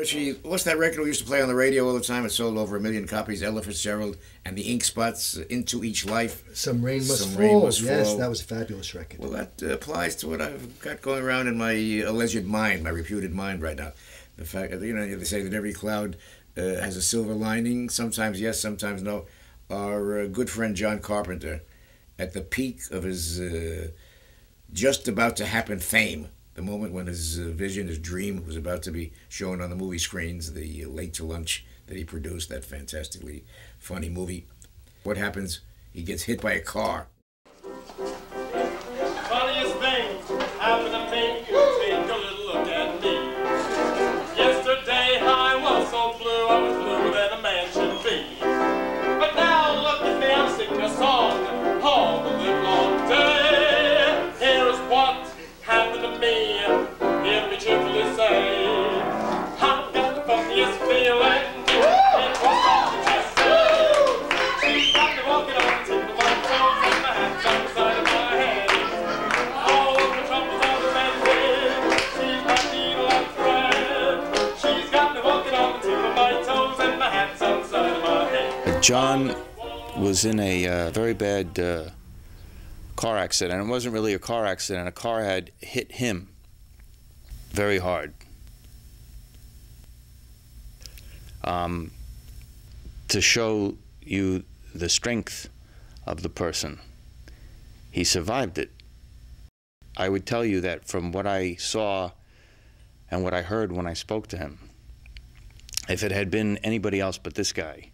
Richie, what's that record we used to play on the radio all the time? It sold over 1 million copies. Ella Fitzgerald and the Ink Spots, Into Each Life. Some Rain Must Fall. Rain Must Yes, Fall. that was a fabulous record. Well, that applies to what I've got going around in my alleged mind, my reputed mind right now. The fact that, they say that every cloud has a silver lining. Sometimes yes, sometimes no. Our good friend John Carpenter, at the peak of his just about to happen fame, the moment when his vision, his dream was about to be shown on the movie screens, the Late to Lunch that he produced, that fantastically funny movie. What happens? He gets hit by a car. Funniest thing happened to me. Take a little look at me. Yesterday I was so blue, I was bluer than a man should be. But now look at me, I'm singing a song all the livelong day. Here is what happened to me. Hear me cheerfully say, I've got the funniest feeling. It was all just so. She got me walking on the tip of my toes and my hands on the side of my head. All of the troubles of the mended. She's my needle and thread. She's got me walking on the tip of my toes and my hands on the side of my head. John was in a very bad car accident. It wasn't really a car accident. A car had hit him very hard. To show you the strength of the person, he survived it. I would tell you that from what I saw and what I heard when I spoke to him, if it had been anybody else but this guy,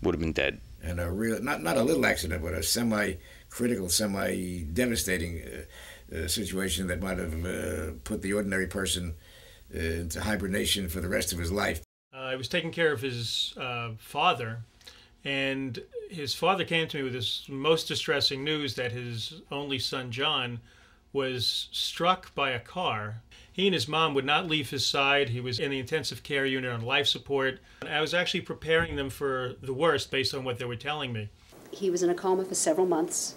would have been dead. And a real, not a little accident, but a semi-critical, semi-devastating situation that might have put the ordinary person into hibernation for the rest of his life. I was taking care of his father, and his father came to me with this most distressing news that his only son, John, was struck by a car. He and his mom would not leave his side. He was in the intensive care unit on life support. I was actually preparing them for the worst based on what they were telling me. He was in a coma for several months,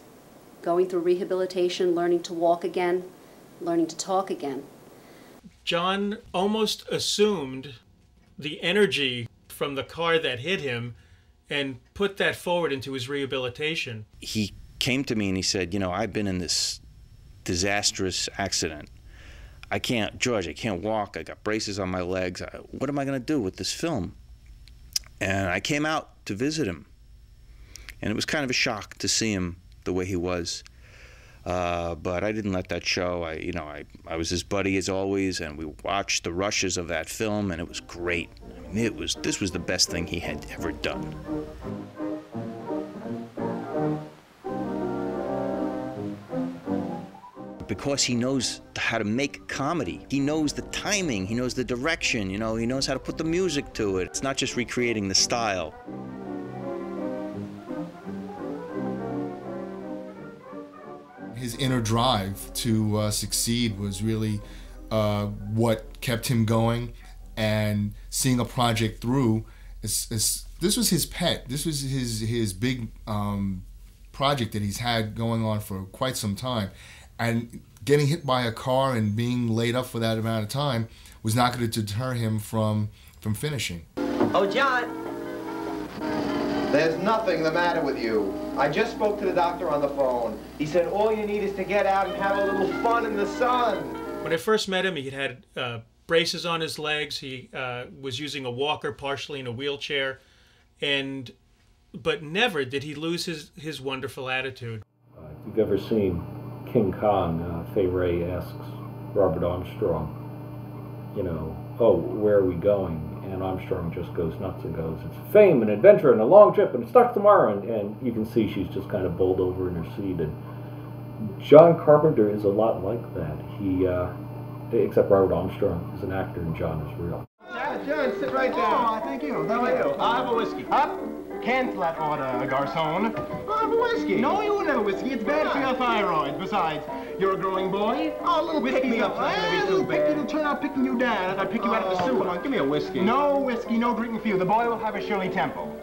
going through rehabilitation, learning to walk again, learning to talk again. John almost assumed the energy from the car that hit him and put that forward into his rehabilitation. He came to me and he said, I've been in this disastrous accident. George, I can't walk. I got braces on my legs. What am I going to do with this film? And I came out to visit him. And it was kind of a shock to see him the way he was. But I didn't let that show. I was his buddy as always, and we watched the rushes of that film, and it was great. I mean, this was the best thing he had ever done. Because he knows how to make comedy. He knows the timing, he knows the direction, he knows how to put the music to it. It's not just recreating the style. His inner drive to succeed was really what kept him going, and seeing a project through. This was his pet. This was his big project that he's had going on for quite some time. And getting hit by a car and being laid up for that amount of time was not going to deter him from finishing. Oh, John! There's nothing the matter with you. I just spoke to the doctor on the phone. He said all you need is to get out and have a little fun in the sun. When I first met him, he had braces on his legs. He was using a walker, partially in a wheelchair, but never did he lose his wonderful attitude. If you've ever seen King Kong, Fay Wray asks Robert Armstrong, oh, where are we going? and Armstrong just goes nuts and goes, "It's fame and adventure and a long trip and it starts tomorrow," and you can see she's just kind of bowled over in her seat. And John Carpenter is a lot like that. He, except Robert Armstrong is an actor and John is real. John, sit right down. Oh, thank you. How are you? I'll have a whiskey. Up. Cancel that order, garçon. I'll have a whiskey. No, you won't have a whiskey. It's bad for your thyroid. Besides, you're a growing boy. Oh, a little Whiskey's not going to be too bad. It'll turn out picking you down as I pick you out of the sewer. Come on, give me a whiskey. No whiskey, no drinking for you. The boy will have a Shirley Temple.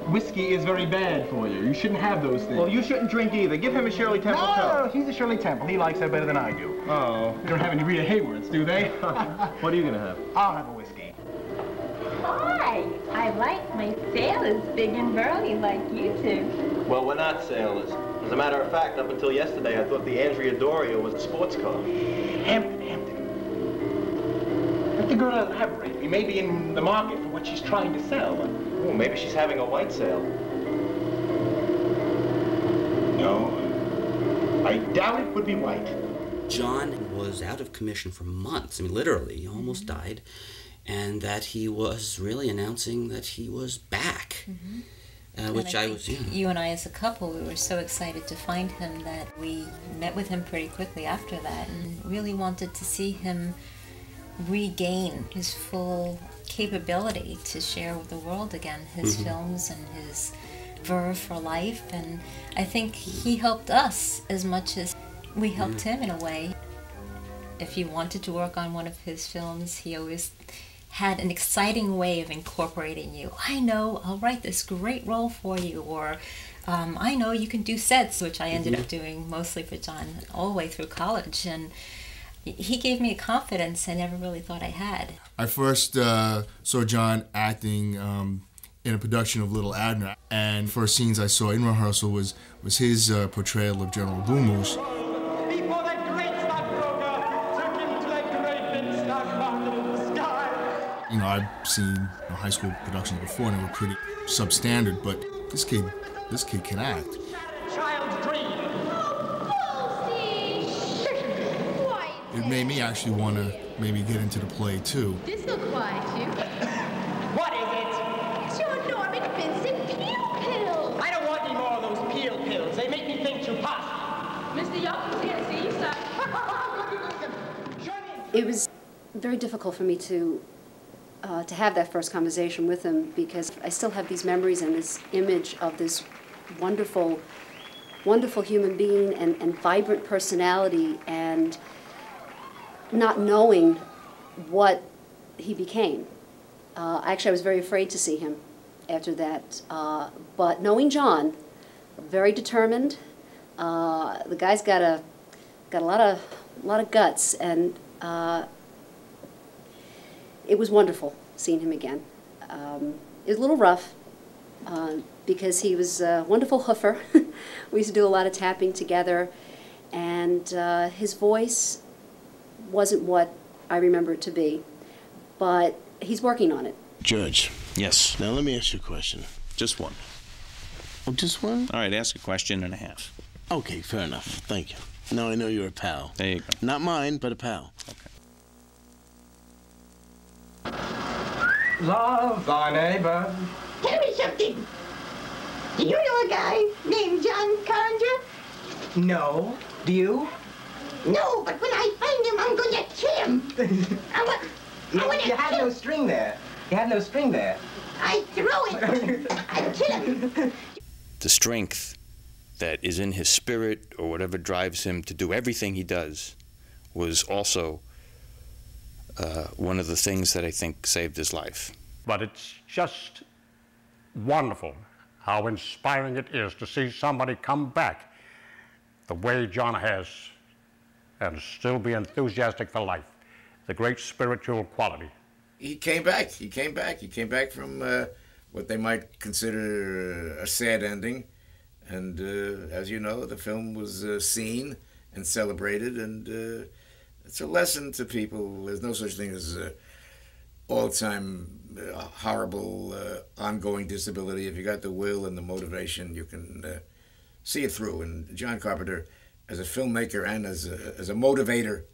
Whiskey is very bad for you. You shouldn't have those things. Well, you shouldn't drink either. Give him a Shirley Temple, No, he's a Shirley Temple. He likes her better than I do. Oh. They don't have any Rita Hayworths, do they? What are you going to have? I'll have a whiskey. Hi, I like my sailors big and burly like you two. Well, we're not sailors. As a matter of fact, up until yesterday, I thought the Andrea Doria was a sports car. Hampton. Let the girl elaborate. We may be in the market for what she's trying to sell. Oh, maybe she's having a white sale. No, I doubt it would be white. John was out of commission for months. I mean, literally, he almost died. And that he was really announcing that he was back. Which I was, You and I as a couple, we were so excited to find him that we met with him pretty quickly after that and really wanted to see him regain his full capability to share with the world again his films and his verve for life. And I think he helped us as much as we helped him in a way. If he wanted to work on one of his films, he always had an exciting way of incorporating you. I know, I'll write this great role for you, or I know you can do sets, which I ended up doing mostly for John all the way through college. And he gave me a confidence I never really thought I had. I first saw John acting in a production of Little Abner, and first scenes I saw in rehearsal was his portrayal of General Boomers. Before that great stockbroker took him to that great big stock market in the sky. You know, I've seen high school productions before, and they were pretty substandard, but this kid can act. Child's dream. It made me actually want to maybe get into the play too. This will quiet you. What is it? It's your Norman Vincent Peel pill. I don't want any more of those peel pills. They make me think too fast. Mr. Young's here to see you, sir. It was very difficult for me to have that first conversation with him because I still have these memories and this image of this wonderful, wonderful human being and vibrant personality, and not knowing what he became. Actually, I was very afraid to see him after that. But knowing John, very determined. The guy's got a lot of guts, and it was wonderful seeing him again. It was a little rough because he was a wonderful hoofer. We used to do a lot of tapping together, and his voice wasn't what I remember it to be, but he's working on it. Judge. Yes. Now let me ask you a question. Just one. Oh, just one? All right, ask a question and a half. Okay, fair enough. Thank you. Now I know you're a pal. There you go. Not mine, but a pal. Okay. Love thy neighbor. Tell me something. Do you know a guy named John Carpenter? No. Do you? No, but when I find him, I'm going to kill him. I want to You had no string there. You had no string there. I throw it. I kill him. The strength that is in his spirit or whatever drives him to do everything he does was also one of the things that I think saved his life. But it's just wonderful how inspiring it is to see somebody come back the way John has and still be enthusiastic for life, the great spiritual quality. He came back. He came back from what they might consider a sad ending. And as you know, the film was seen and celebrated, and it's a lesson to people. There's no such thing as all-time horrible ongoing disability. If you got the will and the motivation, you can see it through. And John Carpenter, as a filmmaker and as a motivator,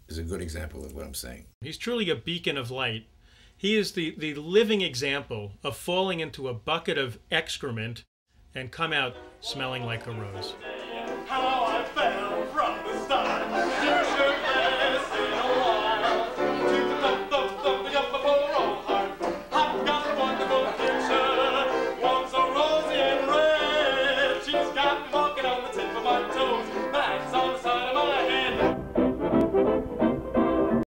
is a good example of what I'm saying. He's truly a beacon of light. He is the living example of falling into a bucket of excrement and come out smelling like a rose. How I felt.